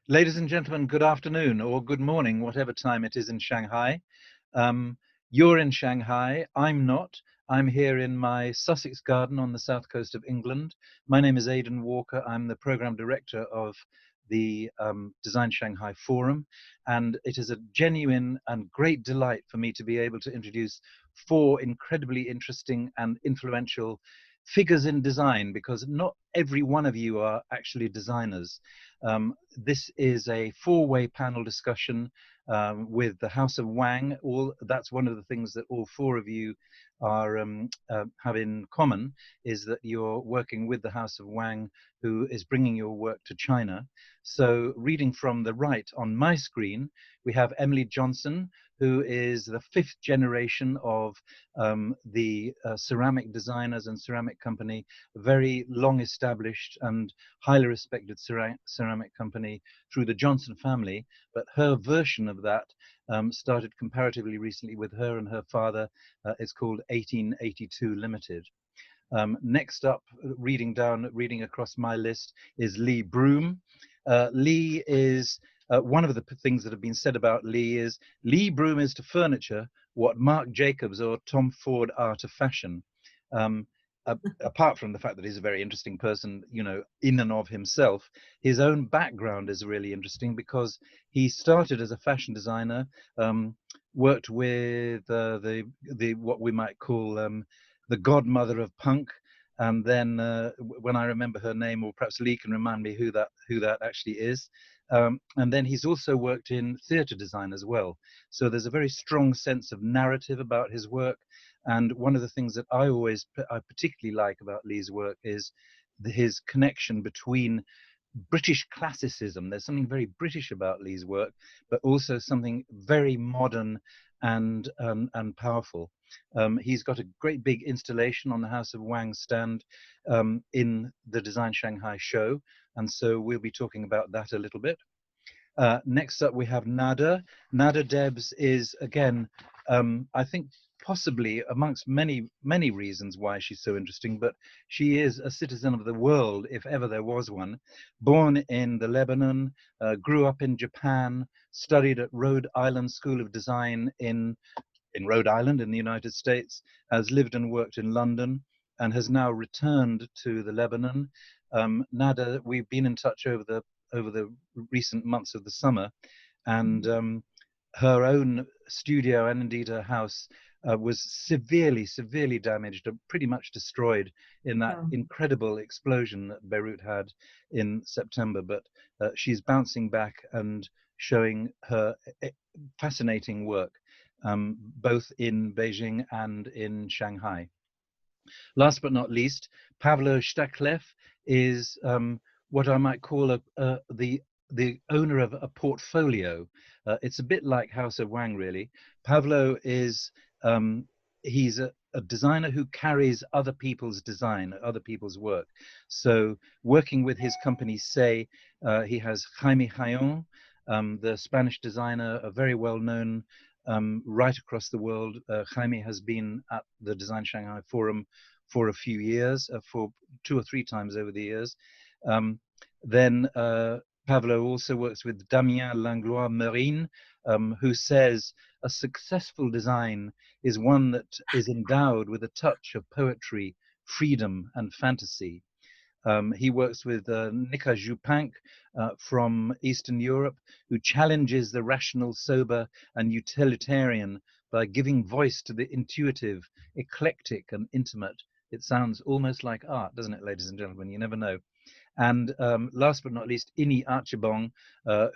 Ladies and gentlemen, good afternoon or good morning, whatever time it is in Shanghai. Um, you're in Shanghai, I'm not. I'm here in my Sussex garden on the south coast of England. My name is Aidan Walker. I'm the program director of the Design Shanghai Forum, and it is a genuine and great delight for me to be able to introduce four incredibly interesting and influential figures in design, because not every one of you are actually designers. This is a four-way panel discussion with the House of Wang. That's one of the things that all four of you are have in common, is that you're working with the House of Wang, who is bringing your work to China. So, reading from the right on my screen, we have Emily Johnson, who is the fifth generation of the ceramic designers and ceramic company, a very long established and highly respected ceramic company through the Johnson family. But her version of that started comparatively recently with her and her father. It's called 1882 Limited. Next up, reading across my list, is Lee Broome. Lee is one of the things that have been said about Lee is Lee Broome is to furniture what Marc Jacobs or Tom Ford are to fashion. Um, Apart from the fact that he's a very interesting person, in and of himself, his own background is really interesting because he started as a fashion designer, worked with the what we might call the godmother of punk. And then when I remember her name, or perhaps Lee can remind me who that actually is. And then he's also worked in theatre design as well. So there's a very strong sense of narrative about his work. And one of the things that I particularly like about Lee's work is his connection between British classicism. There's something very British about Lee's work, but also something very modern and powerful. He's got a great big installation on the House of Wang stand in the Design Shanghai show, and so we'll be talking about that a little bit. Next up, we have Nada. Nada Debs is, again, I think possibly amongst many, many reasons why she's so interesting, but she is a citizen of the world, if ever there was one. Born in the Lebanon, grew up in Japan, studied at Rhode Island School of Design in Rhode Island in the United States, has lived and worked in London, and has now returned to the Lebanon. Nada, we've been in touch over the recent months of the summer, and her own studio and indeed her house was severely, severely damaged, pretty much destroyed in that Oh, incredible explosion that Beirut had in September. But she's bouncing back and showing her fascinating work, both in Beijing and in Shanghai. Last but not least, Pavlo Stakleff is what I might call the owner of a portfolio. It's a bit like House of Wang, really. Pavlo is he's a designer who carries other people's design, other people's work. So, working with his company, say, he has Jaime Jayon, the Spanish designer, a very well-known right across the world. Jaime has been at the Design Shanghai Forum for a few years, for two or three times over the years. Um, then Pavlo also works with Damien Langlois Marine, who says a successful design is one that is endowed with a touch of poetry, freedom, and fantasy. He works with Nika Jupank from Eastern Europe, who challenges the rational, sober, and utilitarian by giving voice to the intuitive, eclectic, and intimate. It sounds almost like art, doesn't it, ladies and gentlemen? You never know. And last but not least, Ini Archibong,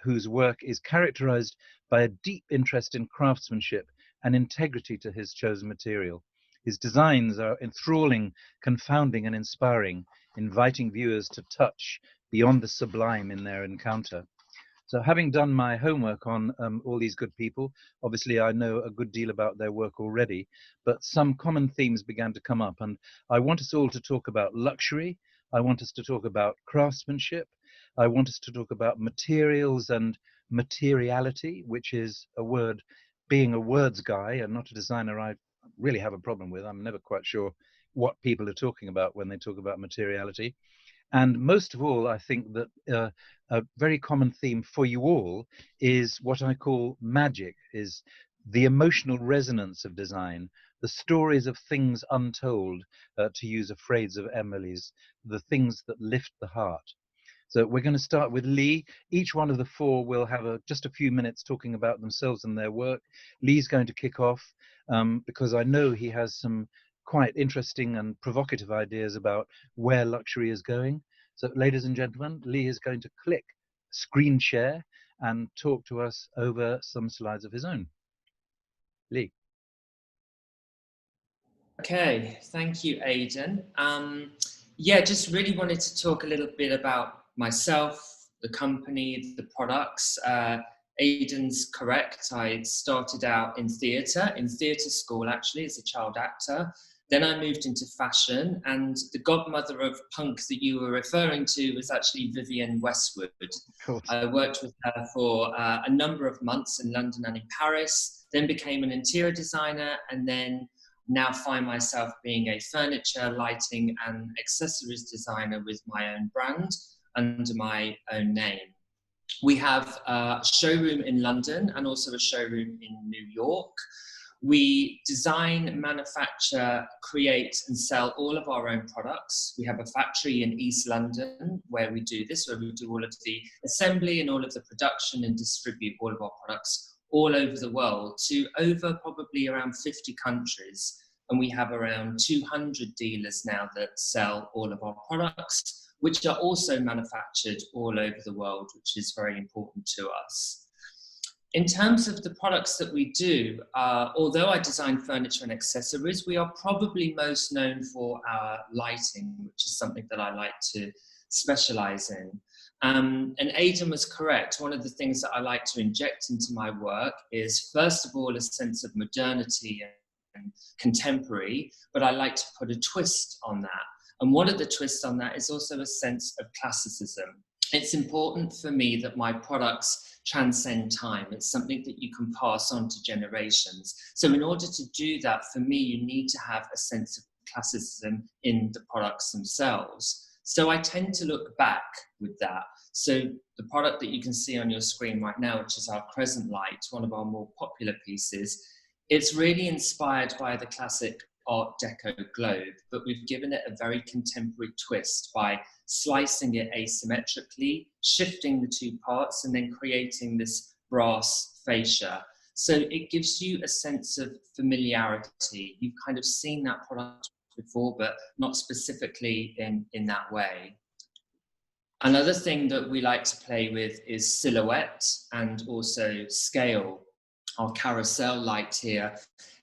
whose work is characterized by a deep interest in craftsmanship and integrity to his chosen material. His designs are enthralling, confounding, and inspiring, inviting viewers to touch beyond the sublime in their encounter. So, having done my homework on all these good people, obviously I know a good deal about their work already, but some common themes began to come up. And I want us all to talk about luxury. I want us to talk about craftsmanship. I want us to talk about materials and materiality, which is a word, being a words guy and not a designer, I really have a problem with. I'm never quite sure what people are talking about when they talk about materiality. And most of all, I think that a very common theme for you all is what I call magic, is the emotional resonance of design, the stories of things untold, to use a phrase of Emily's, the things that lift the heart. So we're going to start with Lee. Each one of the four will have just a few minutes talking about themselves and their work. Lee's going to kick off because I know he has some quite interesting and provocative ideas about where luxury is going. So ladies and gentlemen, Lee is going to click screen share and talk to us over some slides of his own. Lee. Okay, thank you, Aidan. Yeah, just really wanted to talk a little bit about myself, the company, the products. Aidan's correct. I started out in theatre school actually, as a child actor. Then I moved into fashion, and the godmother of punk that you were referring to was actually Vivienne Westwood. I worked with her for a number of months in London and in Paris, then became an interior designer, and then now find myself being a furniture, lighting and accessories designer with my own brand under my own name. We have a showroom in London and also a showroom in New York. We design, manufacture, create and sell all of our own products. We have a factory in East London where we do this, where we do all of the assembly and all of the production and distribute all of our products all over the world to over probably around 50 countries. And we have around 200 dealers now that sell all of our products, which are also manufactured all over the world, which is very important to us. In terms of the products that we do, although I design furniture and accessories, we are probably most known for our lighting, which is something that I like to specialize in. And Aidan was correct. One of the things that I like to inject into my work is, first of all, a sense of modernity and contemporary, but I like to put a twist on that. And one of the twists on that is also a sense of classicism. It's important for me that my products transcend time. It's something that you can pass on to generations. So in order to do that, for me, you need to have a sense of classicism in the products themselves. So I tend to look back with that. So the product that you can see on your screen right now, which is our Crescent Light, one of our more popular pieces, it's really inspired by the classic Art Deco globe, but we've given it a very contemporary twist by slicing it asymmetrically, shifting the two parts, and then creating this brass fascia. So it gives you a sense of familiarity. You've kind of seen that product before, but not specifically in that way. Another thing that we like to play with is silhouette and also scale. Our carousel light here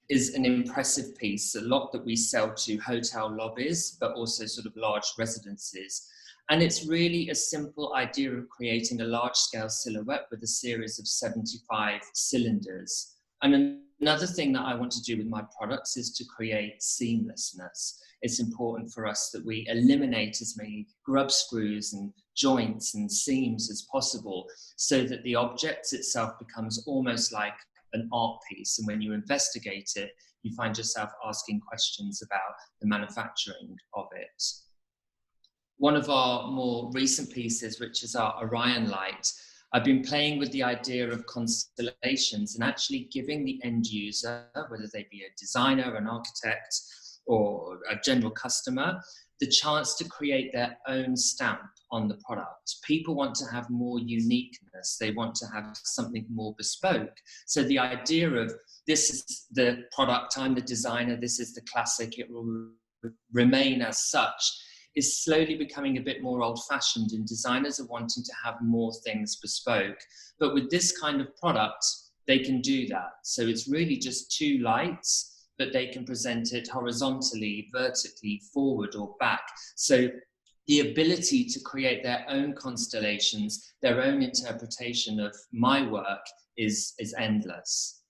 is an impressive piece, a lot that we sell to hotel lobbies, but also sort of large residences. And it's really a simple idea of creating a large-scale silhouette with a series of 75 cylinders. And another thing that I want to do with my products is to create seamlessness. It's important for us that we eliminate as many grub screws and joints and seams as possible, so that the object itself becomes almost like an art piece. And when you investigate it, you find yourself asking questions about the manufacturing of it. One of our more recent pieces, which is our Orion Light, I've been playing with the idea of constellations and actually giving the end user, whether they be a designer, an architect, or a general customer, the chance to create their own stamp on the product. People want to have more uniqueness. They want to have something more bespoke. So the idea of, this is the product, I'm the designer, this is the classic, it will remain as such, is slowly becoming a bit more old-fashioned, and designers are wanting to have more things bespoke. But with this kind of product, they can do that. So it's really just two lights, but they can present it horizontally, vertically, forward or back. So the ability to create their own constellations, their own interpretation of my work is endless.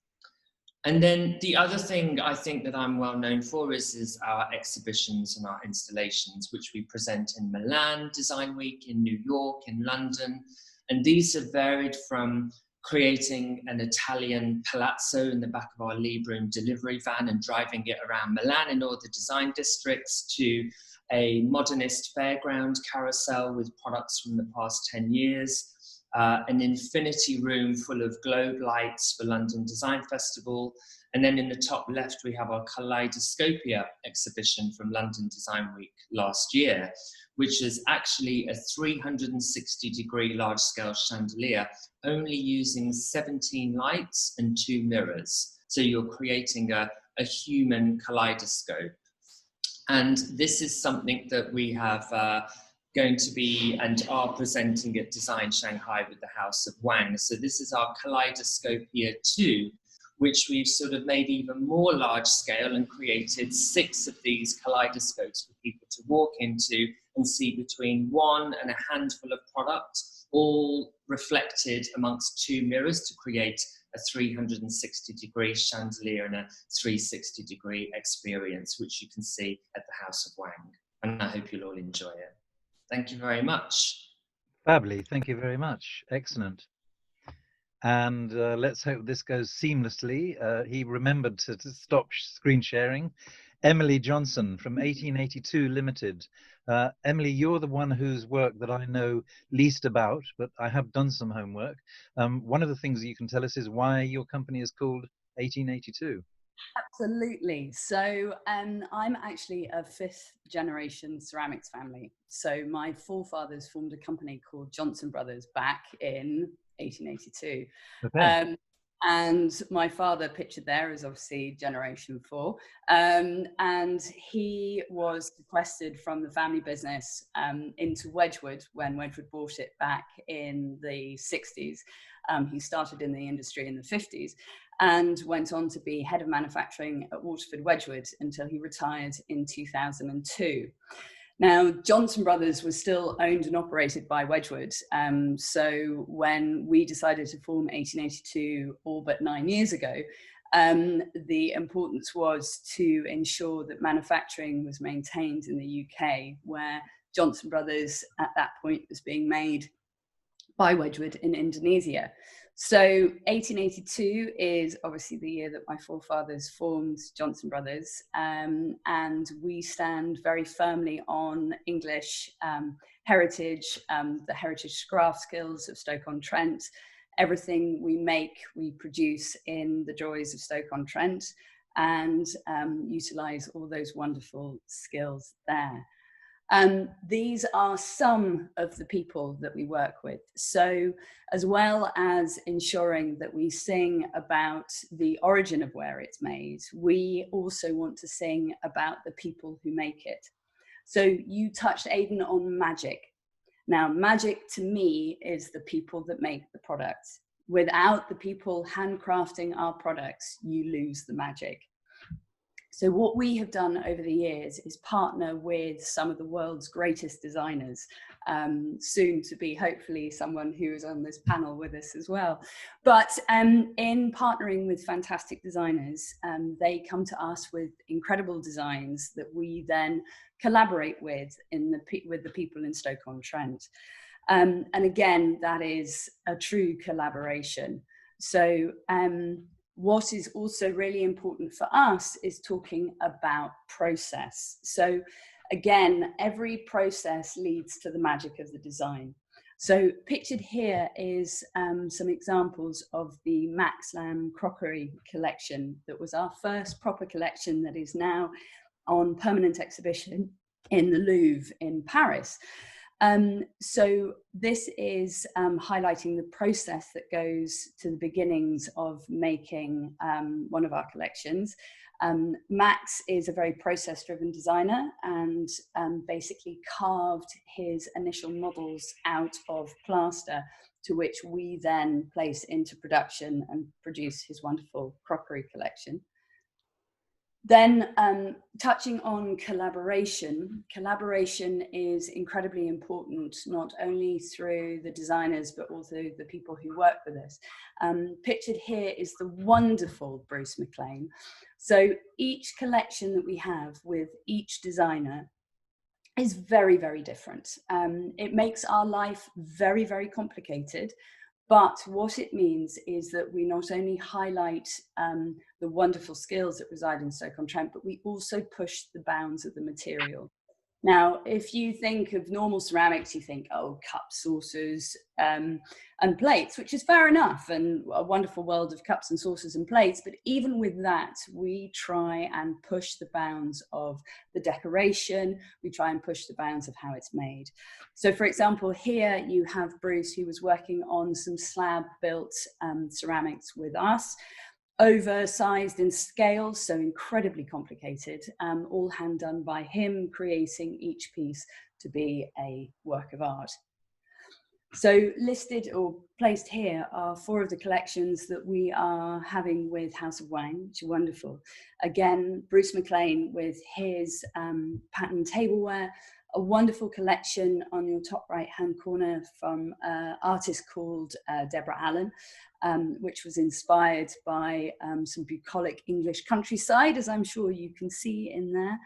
And then the other thing I think that I'm well known for is our exhibitions and our installations, which we present in Milan Design Week, in New York, in London. And these have varied from creating an Italian palazzo in the back of our Broome delivery van and driving it around Milan in all the design districts, to a modernist fairground carousel with products from the past 10 years, an infinity room full of globe lights for London Design Festival. And then in the top left, we have our Kaleidoscopia exhibition from London Design Week last year, which is actually a 360-degree large-scale chandelier, only using 17 lights and 2 mirrors. So you're creating a human kaleidoscope. And this is something that we have going to be and are presenting at Design Shanghai with the House of Wang. So this is our Kaleidoscopia 2, which we've sort of made even more large scale and created 6 of these kaleidoscopes for people to walk into and see between 1 and a handful of products, all reflected amongst 2 mirrors to create a 360-degree chandelier and a 360-degree experience, which you can see at the House of Wang. And I hope you'll all enjoy it. Thank you very much. Fably, thank you very much. Excellent. And let's hope this goes seamlessly. He remembered to stop screen sharing. Emily Johnson from 1882 Limited. Emily, you're the one whose work that I know least about, but I have done some homework. One of the things that you can tell us is why your company is called 1882. Absolutely. So I'm actually a 5th generation ceramics family. So my forefathers formed a company called Johnson Brothers back in 1882. Okay. And my father, pictured there, is obviously generation 4. And he was sequestered from the family business into Wedgwood when Wedgwood bought it back in the 60s. He started in the industry in the 50s and went on to be head of manufacturing at Waterford Wedgwood until he retired in 2002. Now, Johnson Brothers was still owned and operated by Wedgwood. So when we decided to form 1882 all but 9 years ago, the importance was to ensure that manufacturing was maintained in the UK, where Johnson Brothers at that point was being made by Wedgwood in Indonesia. So 1882 is obviously the year that my forefathers formed Johnson Brothers, and we stand very firmly on English heritage, the heritage craft skills of Stoke-on-Trent. Everything we make, we produce in the joys of Stoke-on-Trent, and utilise all those wonderful skills there. These are some of the people that we work with. So as well as ensuring that we sing about the origin of where it's made, we also want to sing about the people who make it. So you touched, Aidan, on magic. Now, magic to me is the people that make the products. Without the people handcrafting our products, you lose the magic. So what we have done over the years is partner with some of the world's greatest designers, soon to be hopefully someone who is on this panel with us as well. But in partnering with fantastic designers, they come to us with incredible designs that we then collaborate with the people in Stoke-on-Trent. And again, that is a true collaboration. So what is also really important for us is talking about process. So again, every process leads to the magic of the design. So pictured here is some examples of the Max Lamb crockery collection that was our first proper collection that is now on permanent exhibition in the Louvre in Paris. So this is highlighting the process that goes to the beginnings of making one of our collections. Max is a very process-driven designer and basically carved his initial models out of plaster, to which we then place into production and produce his wonderful crockery collection. Then touching on collaboration, collaboration is incredibly important, not only through the designers, but also the people who work with us. Pictured here is the wonderful Bruce McLean. So each collection that we have with each designer is very, very different. It makes our life very, very complicated, But what it means is that we not only highlight the wonderful skills that reside in Stoke-on-Trent, but we also push the bounds of the material. Now, if you think of normal ceramics, you think, oh, cups, saucers, and plates, which is fair enough, and a wonderful world of cups and saucers and plates. But even with that, we try and push the bounds of the decoration. We try and push the bounds of how it's made. So, for example, here you have Bruce, who was working on some slab-built ceramics with us. Oversized in scale, so incredibly complicated, all hand done by him, creating each piece to be a work of art. So listed or placed here are 4 of the collections that we are having with House of Wang, which are wonderful. Again, Bruce McLean with his pattern tableware, a wonderful collection on your top right-hand corner from an artist called Deborah Allen, which was inspired by some bucolic English countryside, as I'm sure you can see in there.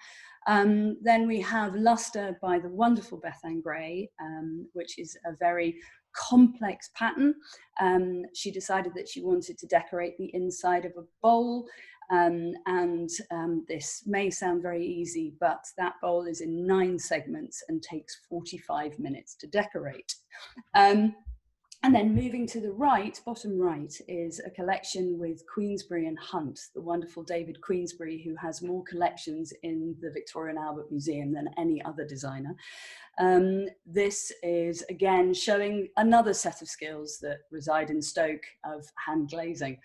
Then we have Luster by the wonderful Bethan Gray, which is a very complex pattern. She decided that she wanted to decorate the inside of a bowl, and this may sound very easy, but that bowl is in 9 segments and takes 45 minutes to decorate. And then moving to the right, bottom right, is a collection with Queensberry and Hunt, the wonderful David Queensberry, who has more collections in the Victoria and Albert Museum than any other designer. This is, again, showing another set of skills that reside in Stoke of hand glazing.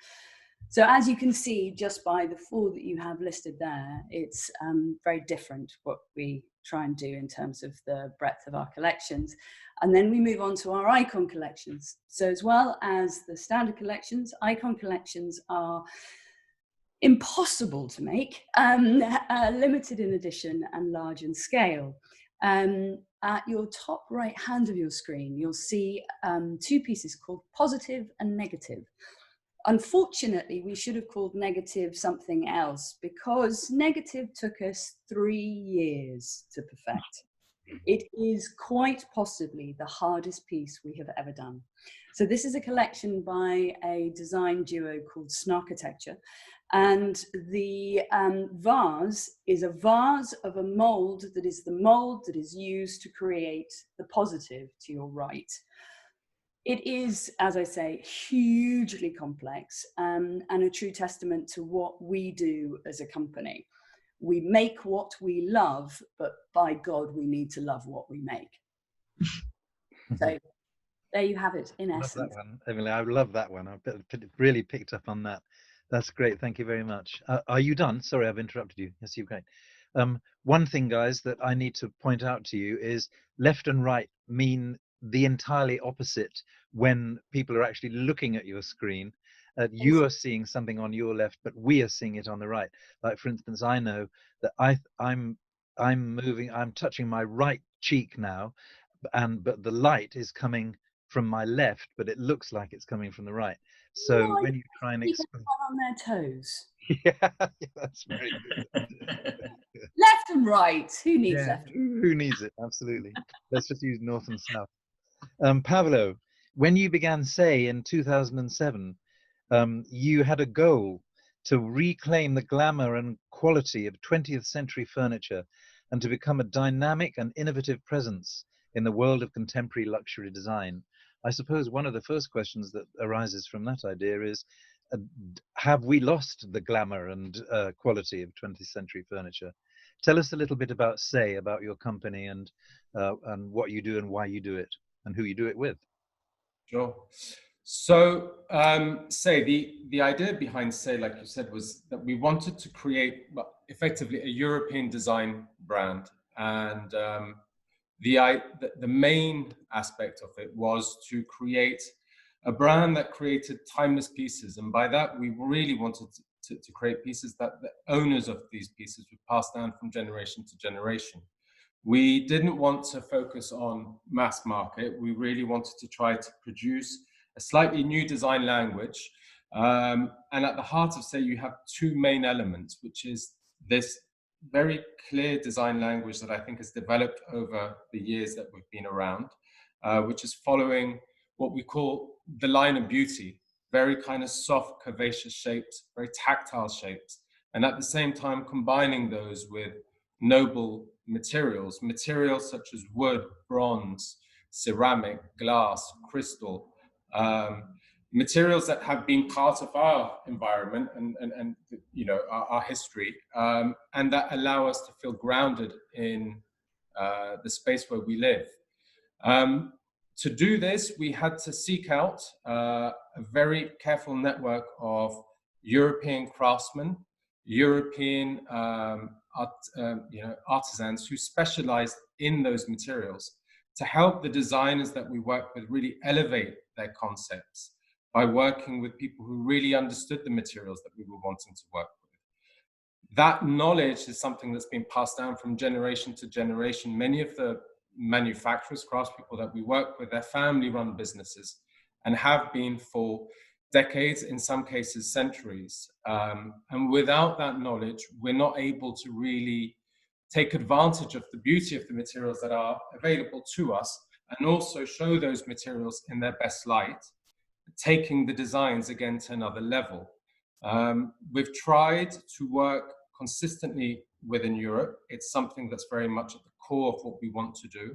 So as you can see, just by the 4 that you have listed there, it's very different what we try and do in terms of the breadth of our collections. And then we move on to our icon collections. So as well as the standard collections, icon collections are impossible to make, limited in edition and large in scale. At your top right hand of your screen, you'll see 2 pieces called Positive and Negative. Unfortunately, we should have called Negative something else, because Negative took us 3 years to perfect. It is quite possibly the hardest piece we have ever done. So this is a collection by a design duo called Schtakleff, and the vase is a vase of a mold that is the mold that is used to create the positive to your right. It is, as I say, hugely complex, and a true testament to what we do as a company. We make what we love, but by God, we need to love what we make. So there you have it, in essence. I love that one, Emily. I love that one. I really picked up on that. That's great. Thank you very much. Are you done? Sorry, I've interrupted you. Yes, you're great. One thing, guys, that I need to point out to you is left and right mean the entirely opposite when people are actually looking at your screen. You are seeing something on your left, but we are seeing it on the right. Like, for instance, I know that I'm touching my right cheek now, but the light is coming from my left, but it looks like it's coming from the right. So when you try and explain on their toes. Yeah, that's very good. Left and right. Who needs left? Who needs it? Absolutely. Let's just use north and south. Pavlo, when you began Say in 2007, you had a goal to reclaim the glamour and quality of 20th century furniture and to become a dynamic and innovative presence in the world of contemporary luxury design. I suppose one of the first questions that arises from that idea is, have we lost the glamour and quality of 20th century furniture? Tell us a little bit about Say, about your company and what you do and why you do it and who you do it with. Sure. So Say, the idea behind Say, like you said, was that we wanted to create effectively a European design brand, and the main aspect of it was to create a brand that created timeless pieces. And by that, we really wanted to create pieces that the owners of these pieces would pass down from generation to generation. We didn't want to focus on mass market. We really wanted to try to produce a slightly new design language. And at the heart of Say, you have 2 main elements, which is this very clear design language that I think has developed over the years that we've been around, which is following what we call the line of beauty, very kind of soft, curvaceous shaped, very tactile shaped, and at the same time combining those with noble materials such as wood, bronze, ceramic, glass, crystal, materials that have been part of our environment and you know, our history, and that allow us to feel grounded in the space where we live. To do this, we had to seek out a very careful network of European craftsmen, European artisans who specialized in those materials, to help the designers that we work with really elevate their concepts by working with people who really understood the materials that we were wanting to work with. That knowledge is something that's been passed down from generation to generation. Many of the manufacturers, craftspeople that we work with, they're family-run businesses and have been for decades, in some cases centuries. And without that knowledge, we're not able to really take advantage of the beauty of the materials that are available to us, and also show those materials in their best light, taking the designs again to another level. We've tried to work consistently within Europe. It's something that's very much at the core of what we want to do.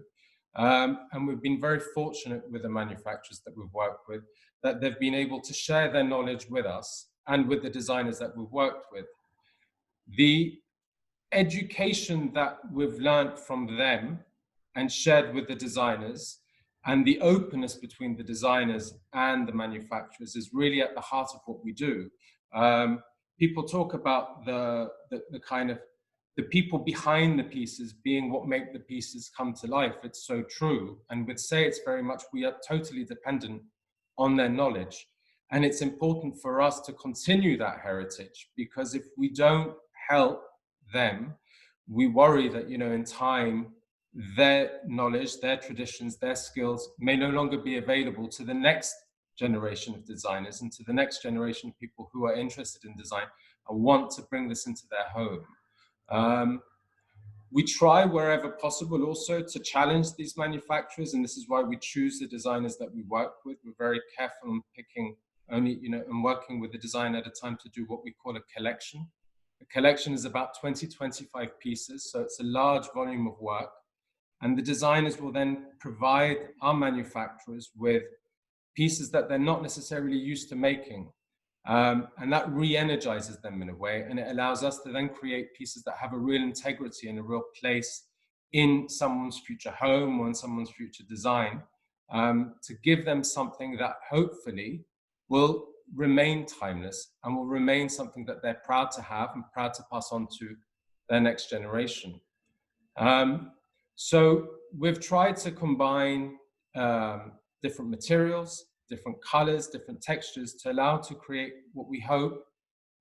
And we've been very fortunate with the manufacturers that we've worked with, that they've been able to share their knowledge with us and with the designers that we've worked with. The education that we've learned from them and shared with the designers, and the openness between the designers and the manufacturers, is really at the heart of what we do. People talk about the kind of the people behind the pieces being what make the pieces come to life. It's so true. And with Say, it's very much, we are totally dependent on their knowledge. And it's important for us to continue that heritage, because if we don't help them, we worry that, you know, in time, their knowledge, their traditions, their skills may no longer be available to the next generation of designers and to the next generation of people who are interested in design and want to bring this into their home. We try wherever possible also to challenge these manufacturers, and this is why we choose the designers that we work with. We're very careful on picking only, you know, and working with a designer at a time to do what we call a collection. A collection is about 20-25 pieces, so it's a large volume of work. And the designers will then provide our manufacturers with pieces that they're not necessarily used to making. And that re-energizes them in a way, and it allows us to then create pieces that have a real integrity and a real place in someone's future home or in someone's future design, to give them something that hopefully will remain timeless and will remain something that they're proud to have and proud to pass on to their next generation. So we've tried to combine different materials, different colors, different textures, to allow to create what we hope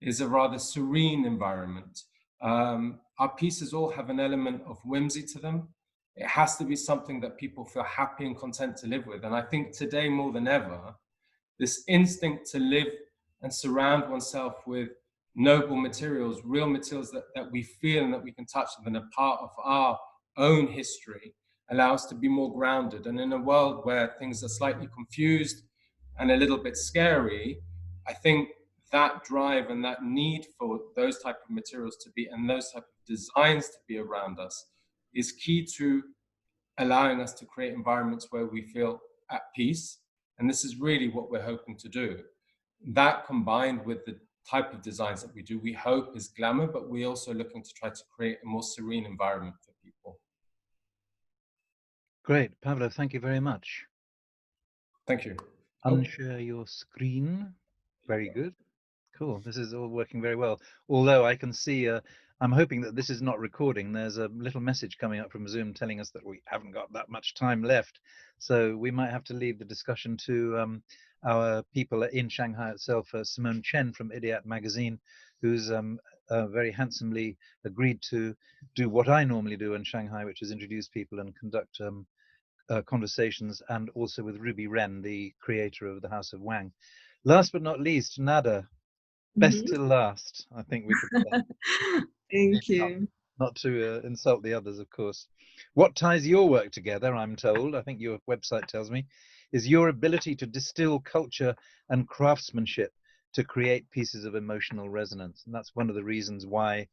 is a rather serene environment. Our pieces all have an element of whimsy to them. It has to be something that people feel happy and content to live with. And I think today more than ever, this instinct to live and surround oneself with noble materials, real materials that we feel and that we can touch and are part of our own history, allow us to be more grounded. And in a world where things are slightly confused and a little bit scary, I think that drive and that need for those type of materials to be, and those type of designs to be around us, is key to allowing us to create environments where we feel at peace. And this is really what we're hoping to do. That, combined with the type of designs that we do, we hope is glamour, but we're also looking to try to create a more serene environment for people. Great, Pavlo, thank you very much. Thank you. Unshare your screen. Very good. Cool. This is all working very well. Although I can see, I'm hoping that this is not recording. There's a little message coming up from Zoom telling us that we haven't got that much time left. So we might have to leave the discussion to our people in Shanghai itself, Simone Chen from Idiot Magazine, who's very handsomely agreed to do what I normally do in Shanghai, which is introduce people and conduct conversations, and also with Ruby Ren, the creator of the House of Wang. Last but not least, Nada. Best till last, I think we could say. Thank you. Not to insult the others, of course. What ties your work together, I'm told, I think your website tells me, is your ability to distill culture and craftsmanship to create pieces of emotional resonance. And that's one of the reasons why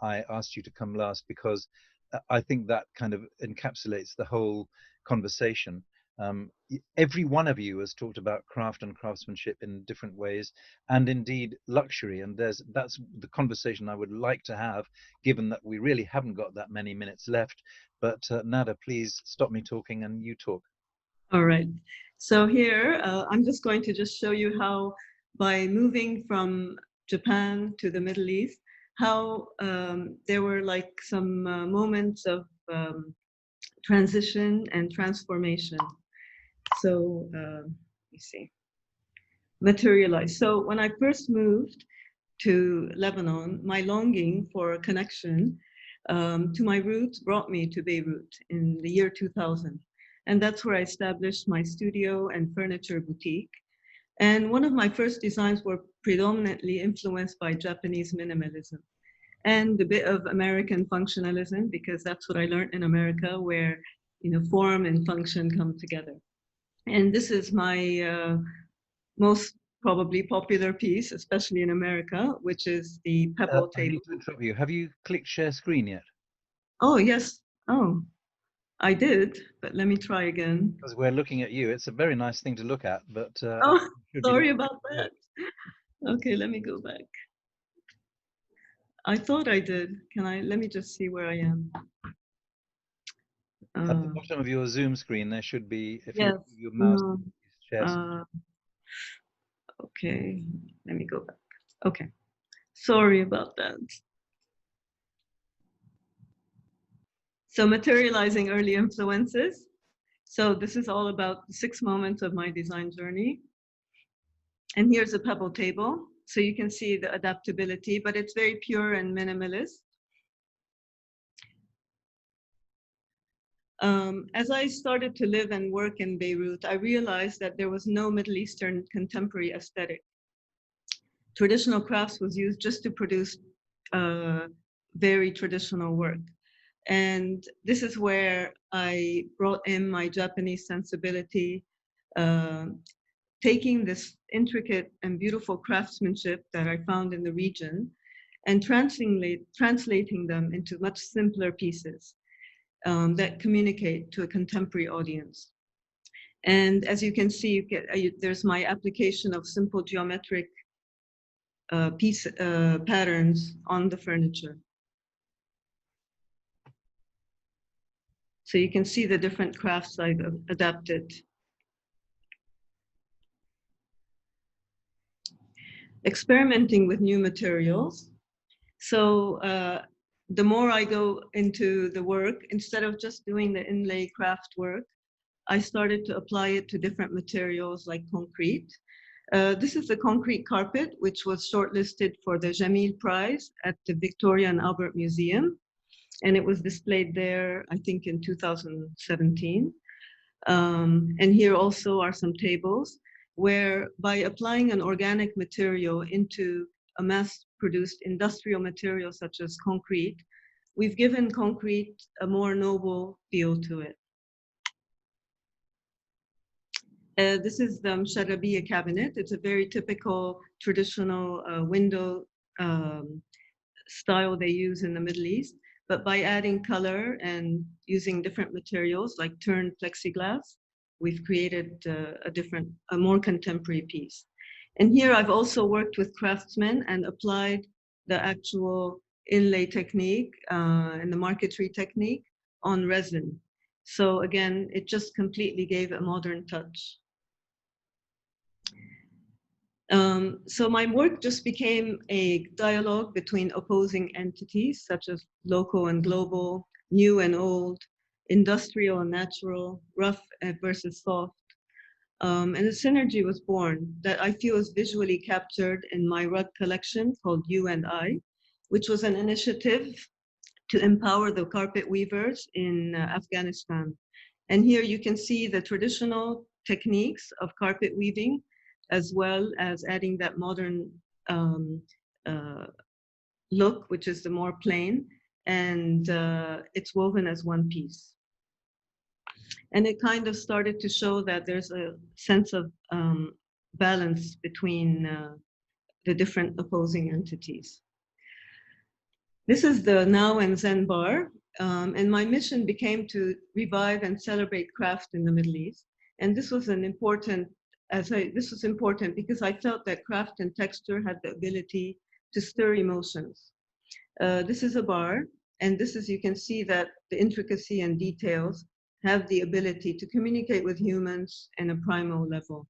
I asked you to come last, because I think that kind of encapsulates the whole conversation. Every one of you has talked about craft and craftsmanship in different ways, and indeed luxury. And that's the conversation I would like to have, given that we really haven't got that many minutes left. But Nada, please stop me talking and you talk. All right. So here, I'm just going to just show you how, by moving from Japan to the Middle East, how there were like some moments of transition and transformation. So let me see. Materialize. So when I first moved to Lebanon, my longing for a connection to my roots brought me to Beirut in the year 2000. And that's where I established my studio and furniture boutique. And one of my first designs were predominantly influenced by Japanese minimalism and a bit of American functionalism, because that's what I learned in America, where form and function come together. And this is my most probably popular piece, especially in America, which is the pebble I table. need to interrupt you. Have you clicked share screen yet? Oh, yes. Oh, I did, but let me try again. Because we're looking at you. It's a very nice thing to look at, but Oh, sorry about that. Okay, let me go back. I thought I did. Let me just see where I am. At the bottom of your Zoom screen, there should be, if yes, you your mouse no, share screen. Okay, let me go back. Okay, sorry about that. So materializing early influences. So this is all about the 6 moments of my design journey. And here's a pebble table. So you can see the adaptability, but it's very pure and minimalist. As I started to live and work in Beirut, I realized that there was no Middle Eastern contemporary aesthetic. Traditional crafts was used just to produce very traditional work. And this is where I brought in my Japanese sensibility, taking this intricate and beautiful craftsmanship that I found in the region and translating them into much simpler pieces that communicate to a contemporary audience. And as you can see, there's my application of simple geometric patterns on the furniture. So you can see the different crafts I've adapted. Experimenting with new materials. So the more I go into the work, instead of just doing the inlay craft work, I started to apply it to different materials like concrete. This is the concrete carpet, which was shortlisted for the Jamil Prize at the Victoria and Albert Museum. And it was displayed there, I think, in 2017. And here also are some tables where, by applying an organic material into a mass-produced industrial material such as concrete, we've given concrete a more noble feel to it. This is the Msharabiya cabinet. It's a very typical traditional window style they use in the Middle East, but by adding color and using different materials like turned plexiglass, we've created a more contemporary piece. And here I've also worked with craftsmen and applied the actual inlay technique and the marquetry technique on resin. So again, it just completely gave a modern touch. So my work just became a dialogue between opposing entities such as local and global, new and old, industrial and natural, rough versus soft. And a synergy was born that I feel is visually captured in my rug collection called You and I, which was an initiative to empower the carpet weavers in Afghanistan. And here you can see the traditional techniques of carpet weaving, as well as adding that modern look, which is the more plain, and it's woven as one piece. And it kind of started to show that there's a sense of balance between the different opposing entities. This is the Now and Zen bar, and my mission became to revive and celebrate craft in the Middle East. And this was important because I felt that craft and texture had the ability to stir emotions. This is a bar, and this is, you can see that the intricacy and details have the ability to communicate with humans in a primal level.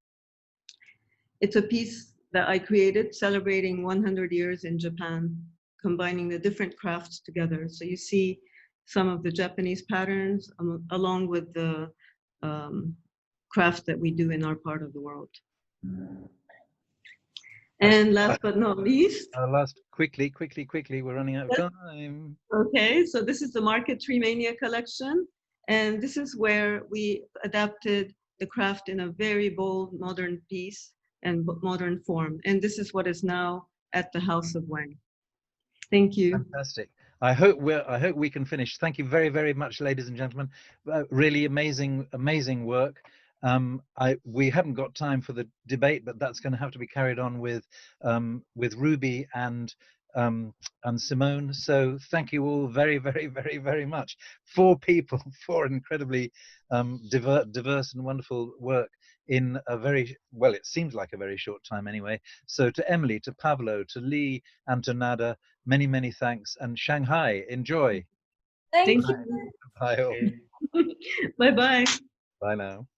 It's a piece that I created celebrating 100 years in Japan, combining the different crafts together. So you see some of the Japanese patterns along with the craft that we do in our part of the world. And last but not least. Quickly, we're running out of time. Okay, so this is the Market Mania collection. And this is where we adapted the craft in a very bold modern piece and modern form. And this is what is now at the House of Wang. Thank you. Fantastic. I hope we can finish. Thank you very, very much, ladies and gentlemen. Really amazing work. We haven't got time for the debate, but that's going to have to be carried on with Ruby and Simone. So thank you all very, very, very, very much. 4 people, 4 incredibly diverse and wonderful work in a very, well, it seems like a very short time anyway. So to Emily, to Pavlo, to Lee, and to Nada, many, many thanks. And Shanghai, enjoy. Thank you. you. Bye. Bye-bye. Bye now.